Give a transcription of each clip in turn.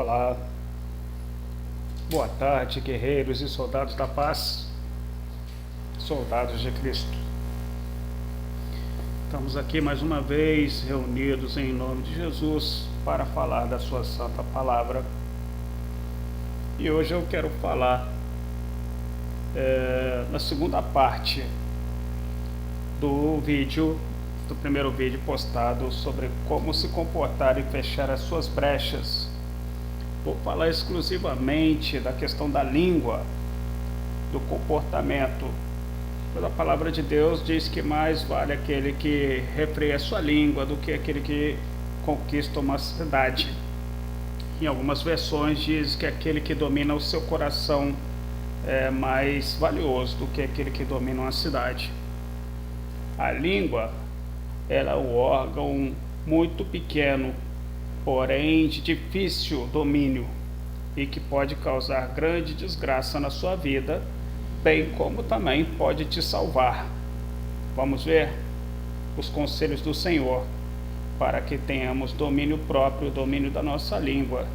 Olá, boa tarde, guerreiros e soldados da paz, soldados de Cristo. Estamos aqui mais uma vez reunidos em nome de Jesus para falar da sua santa palavra. E hoje eu quero falar na segunda parte do primeiro vídeo postado sobre como se comportar e fechar as suas brechas. Vou falar exclusivamente da questão da língua, do comportamento. A palavra de Deus diz que mais vale aquele que refreia a sua língua do que aquele que conquista uma cidade. Em algumas versões diz que aquele que domina o seu coração é mais valioso do que aquele que domina uma cidade. A língua, ela é um órgão muito pequeno, porém de difícil domínio, e que pode causar grande desgraça na sua vida, bem como também pode te salvar. Vamos ver os conselhos do Senhor para que tenhamos domínio próprio, domínio da nossa língua,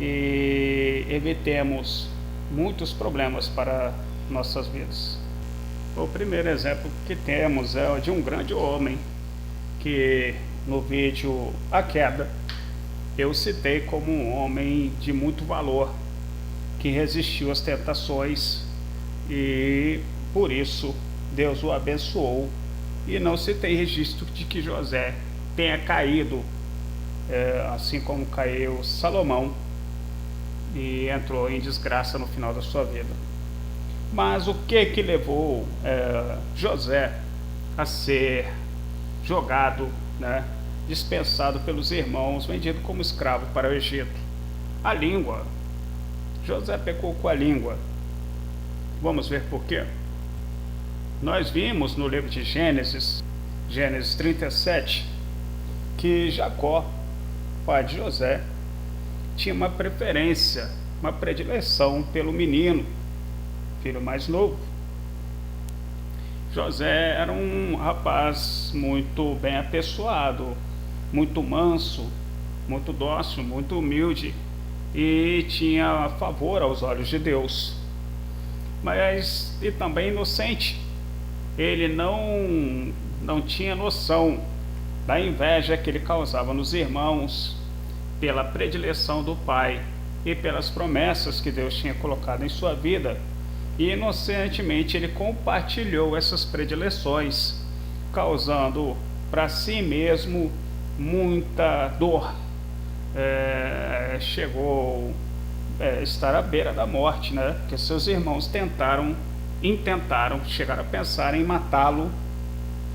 e evitemos muitos problemas para nossas vidas. O primeiro exemplo que temos é o de um grande homem, que no vídeo A Queda eu citei como um homem de muito valor, que resistiu às tentações e por isso Deus o abençoou, e não se tem registro de que José tenha caído, assim como caiu Salomão e entrou em desgraça no final da sua vida. Mas o que levou José a ser jogado, dispensado pelos irmãos, vendido como escravo para o Egito? A língua. José pecou com a língua. Vamos ver por quê. Nós vimos no livro de Gênesis 37, que Jacó, pai de José, tinha uma preferência, uma predileção pelo menino, filho mais novo. José era um rapaz muito bem apessoado, muito manso, muito dócil, muito humilde, e tinha favor aos olhos de Deus, mas e também inocente. Ele não tinha noção da inveja que ele causava nos irmãos pela predileção do pai e pelas promessas que Deus tinha colocado em sua vida. E inocentemente ele compartilhou essas predileções, causando para si mesmo muita dor. Chegou a estar à beira da morte, porque seus irmãos intentaram, chegaram a pensar em matá-lo,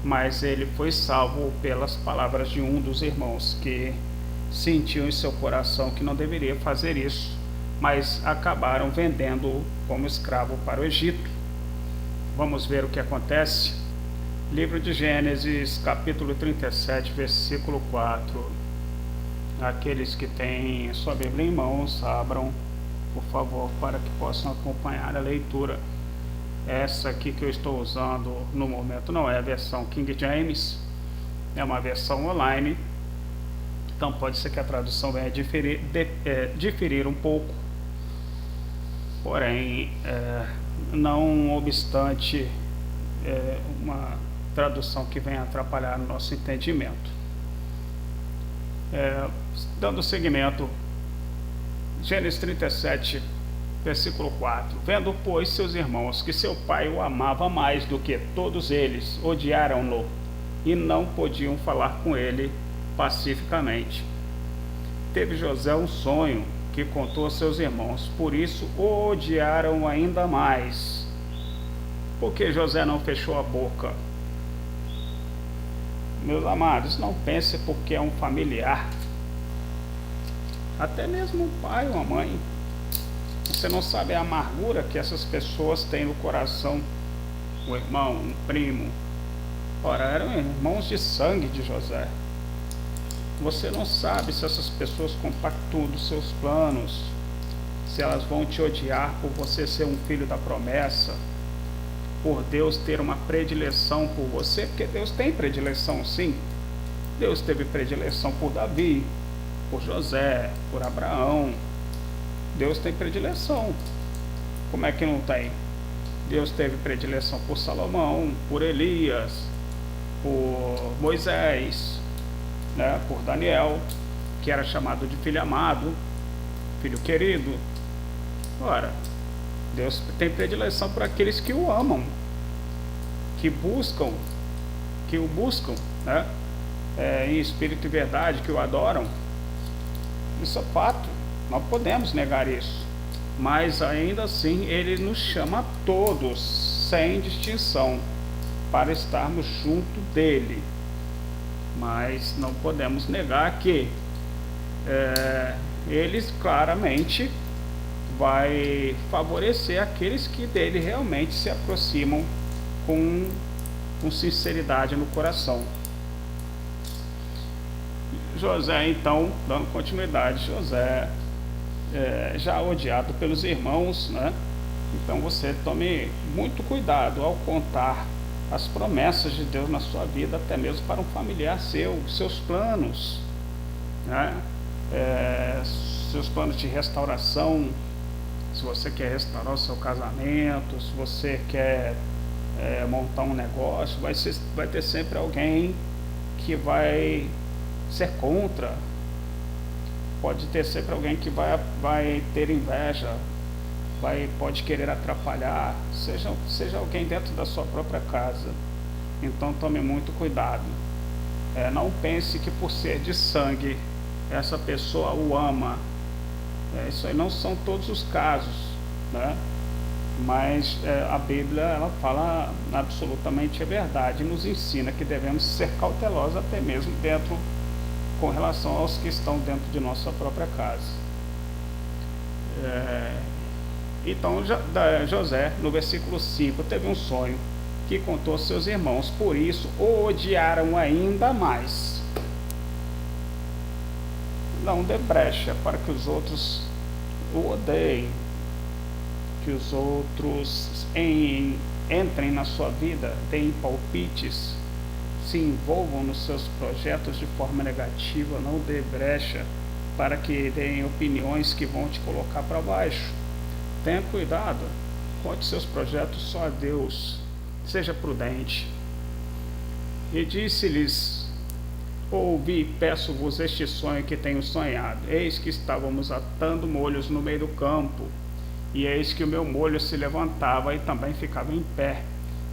mas ele foi salvo pelas palavras de um dos irmãos, que sentiu em seu coração que não deveria fazer isso, mas acabaram vendendo como escravo para o Egito. Vamos ver o que acontece. Livro de Gênesis, capítulo 37, versículo 4. Aqueles que têm sua Bíblia em mãos, abram, por favor, para que possam acompanhar a leitura. Essa aqui que eu estou usando no momento não é a versão King James, é uma versão online, então pode ser que a tradução venha diferir um pouco. Porém, não obstante, uma tradução que venha atrapalhar o nosso entendimento. Dando seguimento, Gênesis 37, versículo 4. Vendo, pois, seus irmãos que seu pai o amava mais do que todos eles, odiaram-no e não podiam falar com ele pacificamente. Teve José um sonho que contou a seus irmãos, por isso o odiaram ainda mais. Porque José não fechou a boca? Meus amados, não pense porque é um familiar, até mesmo um pai ou uma mãe, você não sabe a amargura que essas pessoas têm no coração. Um irmão, um primo, ora, eram irmãos de sangue de José. Você não sabe se essas pessoas compactuam dos seus planos, se elas vão te odiar por você ser um filho da promessa, por Deus ter uma predileção por você, porque Deus tem predileção, sim. Deus teve predileção por Davi, por José, por Abraão, Deus tem predileção. Como é que não tem? Deus teve predileção por Salomão, por Elias, por Moisés, né, por Daniel, que era chamado de filho amado, filho querido. Ora, Deus tem predileção por aqueles que o amam, que o buscam, né, em espírito e verdade, que o adoram. Isso é fato, não podemos negar isso. Mas ainda assim Ele nos chama a todos, sem distinção, para estarmos junto dEle. Mas não podemos negar que Ele claramente vai favorecer aqueles que dEle realmente se aproximam com sinceridade no coração. José, então, dando continuidade, José já odiado pelos irmãos, né? Então você tome muito cuidado ao contar as promessas de Deus na sua vida, até mesmo para um familiar seu, seus planos, né? Seus planos de restauração, se você quer restaurar o seu casamento, se você quer montar um negócio, vai ter sempre alguém que vai ser contra. Pode ter sempre alguém que vai ter inveja, pode querer atrapalhar, seja alguém dentro da sua própria casa. Então tome muito cuidado. Não pense que por ser de sangue, essa pessoa o ama. Isso aí não são todos os casos, né? Mas a Bíblia, ela fala absolutamente a verdade, nos ensina que devemos ser cautelosos até mesmo com relação aos que estão dentro de nossa própria casa. Então José, no versículo 5, teve um sonho que contou aos seus irmãos, por isso o odiaram ainda mais. Não dê brecha para que os outros o odeiem, que os outros entrem na sua vida, deem palpites, se envolvam nos seus projetos de forma negativa. Não dê brecha para que deem opiniões que vão te colocar para baixo. Tenha cuidado, conte seus projetos só a Deus, seja prudente. E disse-lhes: ouvi, peço-vos este sonho que tenho sonhado. Eis que estávamos atando molhos no meio do campo, e eis que o meu molho se levantava e também ficava em pé.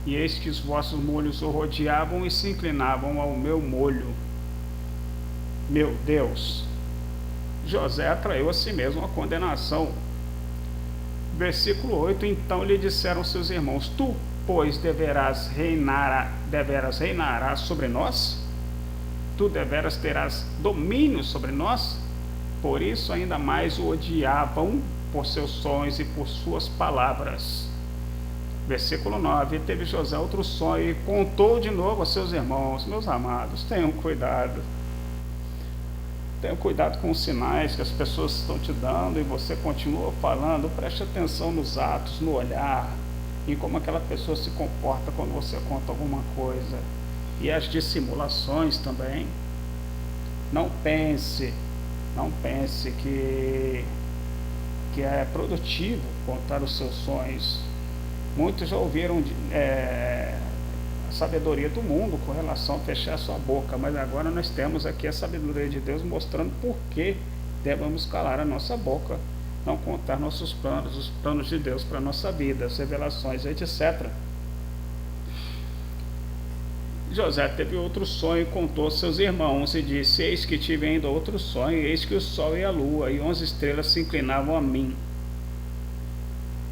E eis que os vossos molhos o rodeavam e se inclinavam ao meu molho. Meu Deus! José atraiu a si mesmo a condenação. Versículo 8: então lhe disseram seus irmãos: tu, pois, deverás reinarás sobre nós? Tu deveras terás domínio sobre nós? Por isso ainda mais o odiavam por seus sonhos e por suas palavras. Versículo 9: teve José outro sonho e contou de novo a seus irmãos. Meus amados, tenham cuidado. Tenham cuidado com os sinais que as pessoas estão te dando e você continua falando. Preste atenção nos atos, no olhar, em como aquela pessoa se comporta quando você conta alguma coisa. E as dissimulações também. Não pense que é produtivo contar os seus sonhos. Muitos já ouviram a sabedoria do mundo com relação a fechar a sua boca, mas agora nós temos aqui a sabedoria de Deus mostrando por que devemos calar a nossa boca, não contar nossos planos, os planos de Deus para a nossa vida, as revelações, etc. José teve outro sonho e contou aos seus irmãos e disse: eis que tive ainda outro sonho, eis que o sol e a lua e 11 estrelas se inclinavam a mim.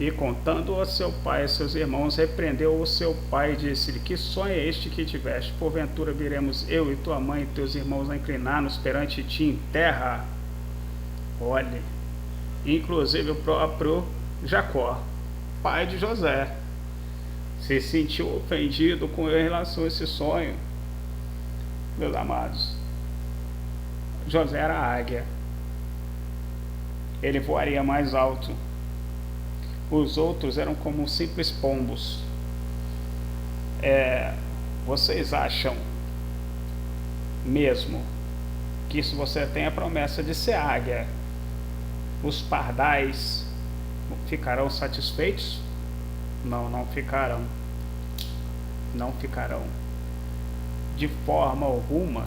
E contando a seu pai e a seus irmãos, repreendeu o seu pai e disse-lhe: que sonho é este que tiveste? Porventura viremos eu e tua mãe e teus irmãos a inclinar-nos perante ti em terra? Olhe, inclusive o próprio Jacó, pai de José, se sentiu ofendido com relação a esse sonho. Meus amados, José era a águia, ele voaria mais alto. Os outros eram como simples pombos. Vocês acham mesmo que se você tem a promessa de ser águia, Os pardais ficarão satisfeitos? Não, não ficarão. Não ficarão. De forma alguma.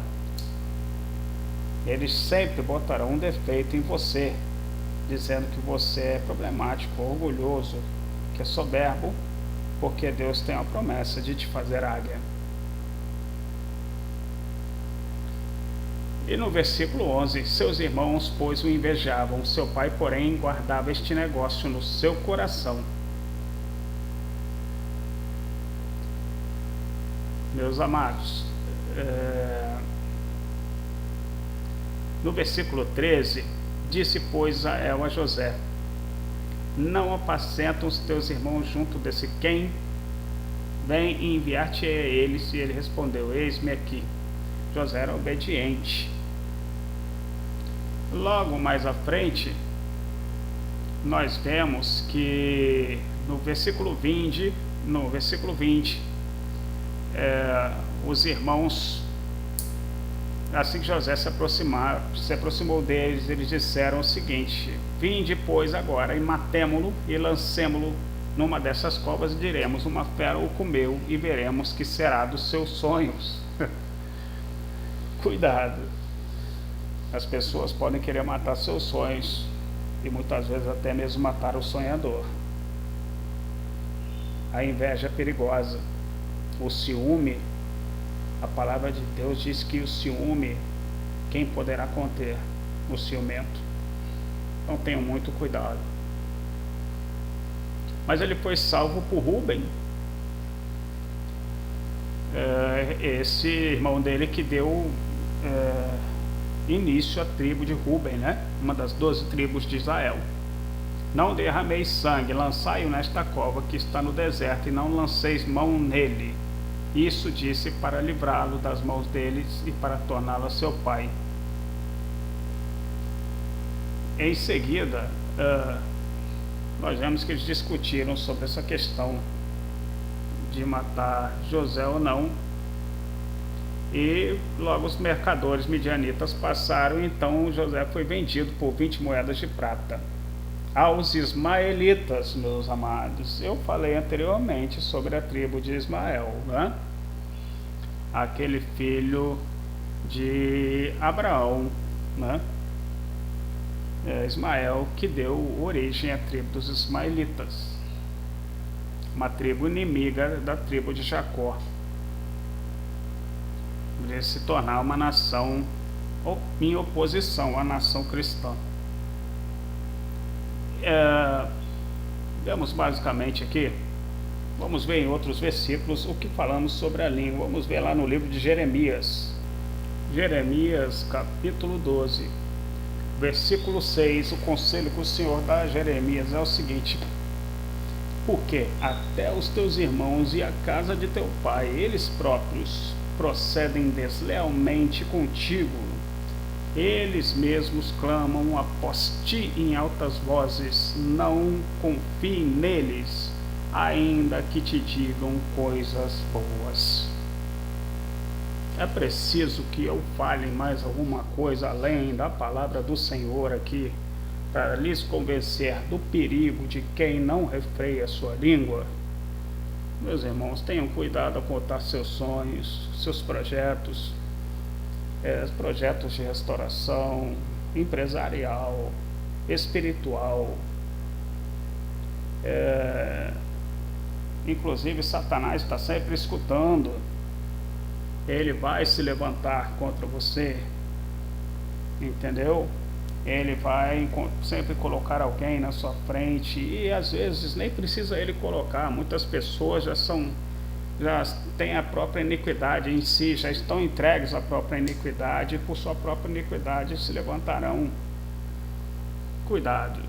Eles sempre botarão um defeito em você, dizendo que você é problemático, orgulhoso, que é soberbo, porque Deus tem a promessa de te fazer águia. E no versículo 11, seus irmãos, pois, o invejavam, seu pai, porém, guardava este negócio no seu coração. Meus amados, no versículo 13, disse, pois, Israel a José, não apacentam os teus irmãos junto desse quem? Vem e enviar-te a eles. E ele respondeu, eis-me aqui. José era obediente. Logo mais à frente, nós vemos que no versículo 20, os irmãos, assim que José se aproximou deles, eles disseram o seguinte, vinde, pois, agora, e matemo-lo e lancemo-lo numa dessas covas, e diremos, uma fera o comeu, e veremos que será dos seus sonhos. Cuidado. As pessoas podem querer matar seus sonhos, e muitas vezes até mesmo matar o sonhador. A inveja é perigosa. O ciúme, a palavra de Deus diz que o ciúme, quem poderá conter? O ciumento. Então tenham muito cuidado. Mas ele foi salvo por Rúben, esse irmão dele que deu início à tribo de Rúben, né? Uma das 12 tribos de Israel. Não derrameis sangue, lançai-o nesta cova que está no deserto, e não lanceis mão nele. Isso disse para livrá-lo das mãos deles e para torná-lo a seu pai. Em seguida, nós vemos que eles discutiram sobre essa questão de matar José ou não. E logo os mercadores midianitas passaram, então José foi vendido por 20 moedas de prata aos ismaelitas, meus amados. Eu falei anteriormente sobre a tribo de Ismael, né? Aquele filho de Abraão, né? Ismael, que deu origem à tribo dos ismaelitas, uma tribo inimiga da tribo de Jacó, de se tornar uma nação em oposição à nação cristã. Vemos basicamente aqui, vamos ver em outros versículos o que falamos sobre a língua. Vamos ver lá no livro de Jeremias, capítulo 12, versículo 6, o conselho que o Senhor dá a Jeremias é o seguinte, porque até os teus irmãos e a casa de teu pai, eles próprios, procedem deslealmente contigo, eles mesmos clamam após ti em altas vozes, não confie neles, ainda que te digam coisas boas. É preciso que eu fale mais alguma coisa além da palavra do Senhor aqui, para lhes convencer do perigo de quem não refreia sua língua? Meus irmãos, tenham cuidado ao contar seus sonhos, seus projetos, projetos de restauração, empresarial, espiritual. Inclusive Satanás está sempre escutando. Ele vai se levantar contra você, entendeu? Ele vai sempre colocar alguém na sua frente, e às vezes nem precisa ele colocar. Muitas pessoas já têm a própria iniquidade em si, já estão entregues à própria iniquidade, e por sua própria iniquidade se levantarão. Cuidado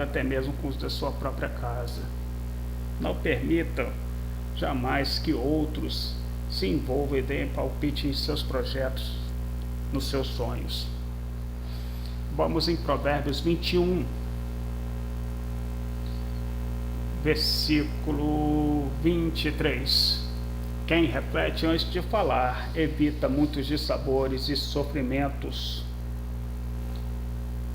até mesmo com os da sua própria casa. Não permita jamais que outros se envolvam e deem palpite em seus projetos, nos seus sonhos. Vamos em Provérbios 21, versículo 23. Quem reflete antes de falar evita muitos dissabores e sofrimentos.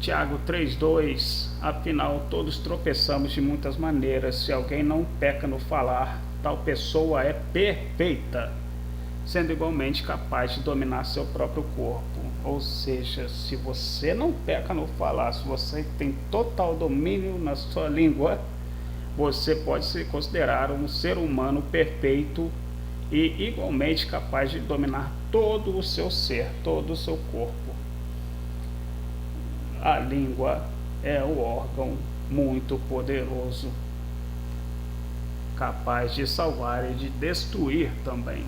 Tiago 3,2, afinal todos tropeçamos de muitas maneiras. Se alguém não peca no falar, tal pessoa é perfeita, sendo igualmente capaz de dominar seu próprio corpo. Ou seja, se você não peca no falar, se você tem total domínio na sua língua, você pode se considerar um ser humano perfeito e igualmente capaz de dominar todo o seu ser, todo o seu corpo. A língua é um órgão muito poderoso, capaz de salvar e de destruir também.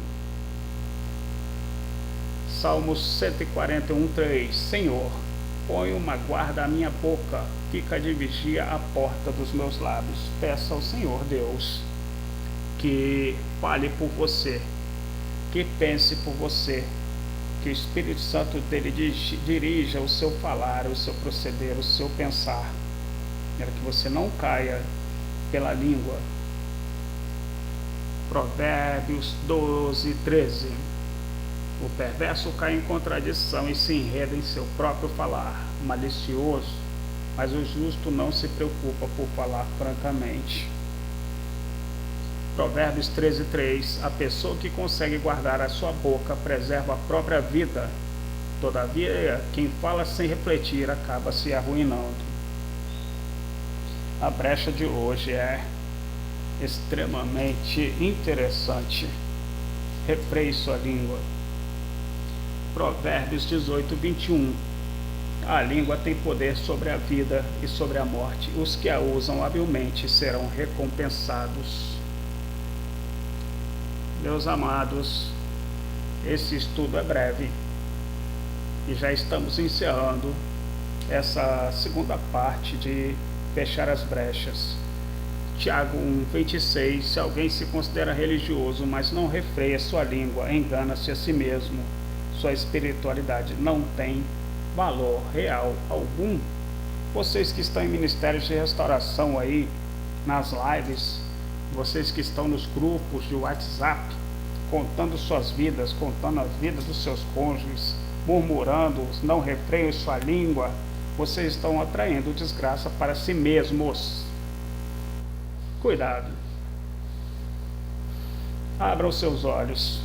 Salmos 141:3. Senhor, põe uma guarda à minha boca, fica de vigia à porta dos meus lábios. Peça ao Senhor Deus que fale por você, que pense por você, que o Espírito Santo dele dirija o seu falar, o seu proceder, o seu pensar, para que você não caia pela língua. Provérbios 12:13. O perverso cai em contradição e se enreda em seu próprio falar, malicioso, mas o justo não se preocupa por falar francamente. Provérbios 13:3. A pessoa que consegue guardar a sua boca preserva a própria vida. Todavia, quem fala sem refletir acaba se arruinando. A brecha de hoje é extremamente interessante. Refreie sua língua. Provérbios 18:21. A língua tem poder sobre a vida e sobre a morte. Os que a usam habilmente serão recompensados. Meus amados, esse estudo é breve e já estamos encerrando essa segunda parte de fechar as brechas. Tiago 1:26. Se alguém se considera religioso, mas não refreia sua língua, engana-se a si mesmo. Sua espiritualidade não tem valor real algum. Vocês que estão em ministérios de restauração aí, nas lives, vocês que estão nos grupos de WhatsApp, contando suas vidas, contando as vidas dos seus cônjuges, murmurando, não refreiam sua língua, vocês estão atraindo desgraça para si mesmos. Cuidado. Abram seus olhos.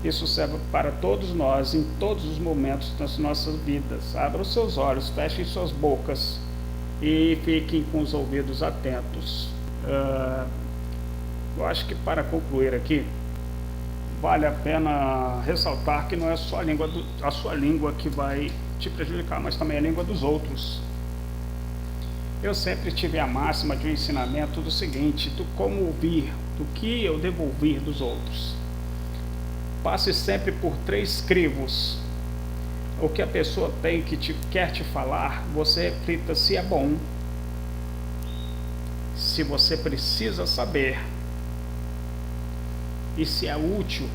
Isso serve para todos nós, em todos os momentos das nossas vidas. Abram seus olhos, fechem suas bocas e fiquem com os ouvidos atentos. Eu acho que para concluir aqui, vale a pena ressaltar que não é só a sua língua que vai te prejudicar, mas também a língua dos outros. Eu sempre tive a máxima de um ensinamento do seguinte, do como ouvir, do que eu devo ouvir dos outros. Passe sempre por 3 crivos. O que a pessoa tem que quer te falar, você reflita se é bom, se você precisa saber e se é útil.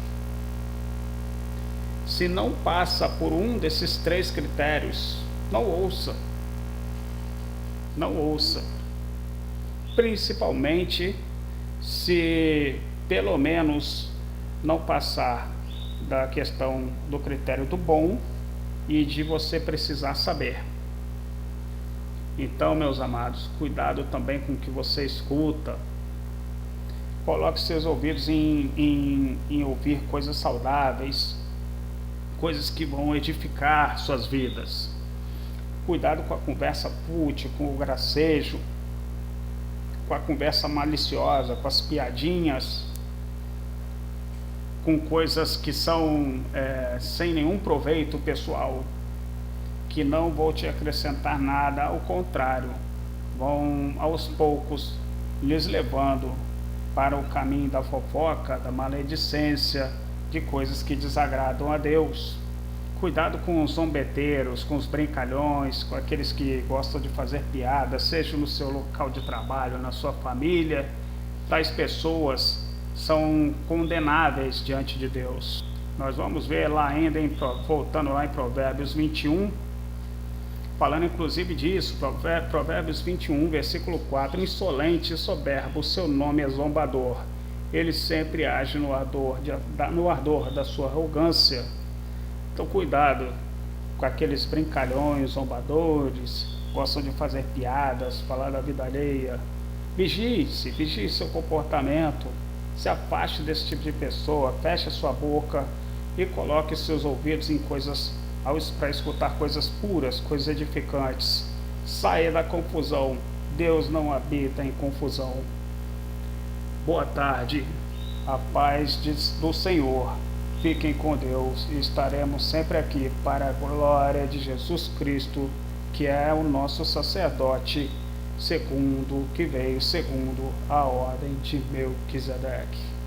Se não passa por um desses 3 critérios, não ouça. Não ouça. Principalmente se pelo menos não passar da questão do critério do bom e de você precisar saber. Então, meus amados, cuidado também com o que você escuta. Coloque seus ouvidos em ouvir coisas saudáveis, coisas que vão edificar suas vidas. Cuidado com a conversa fútil, com o gracejo, com a conversa maliciosa, com as piadinhas, com coisas que são sem nenhum proveito pessoal, que não vão te acrescentar nada, ao contrário, vão aos poucos lhes levando para o caminho da fofoca, da maledicência, de coisas que desagradam a Deus. Cuidado com os zombeteiros, com os brincalhões, com aqueles que gostam de fazer piada, seja no seu local de trabalho, na sua família. Tais pessoas são condenáveis diante de Deus. Nós vamos ver lá ainda, voltando lá em Provérbios 21, falando inclusive disso, Provérbios 21, versículo 4, insolente e soberbo, o seu nome é zombador. Ele sempre age no ardor da sua arrogância. Então cuidado, com aqueles brincalhões, zombadores, gostam de fazer piadas, falar da vida alheia. Vigie-se, vigie seu comportamento, se afaste desse tipo de pessoa, feche a sua boca e coloque seus ouvidos em coisas, para escutar coisas puras, coisas edificantes. Saia da confusão, Deus não habita em confusão. Boa tarde, a paz do Senhor. Fiquem com Deus e estaremos sempre aqui para a glória de Jesus Cristo, que é o nosso sacerdote, que veio segundo a ordem de Melquisedeque.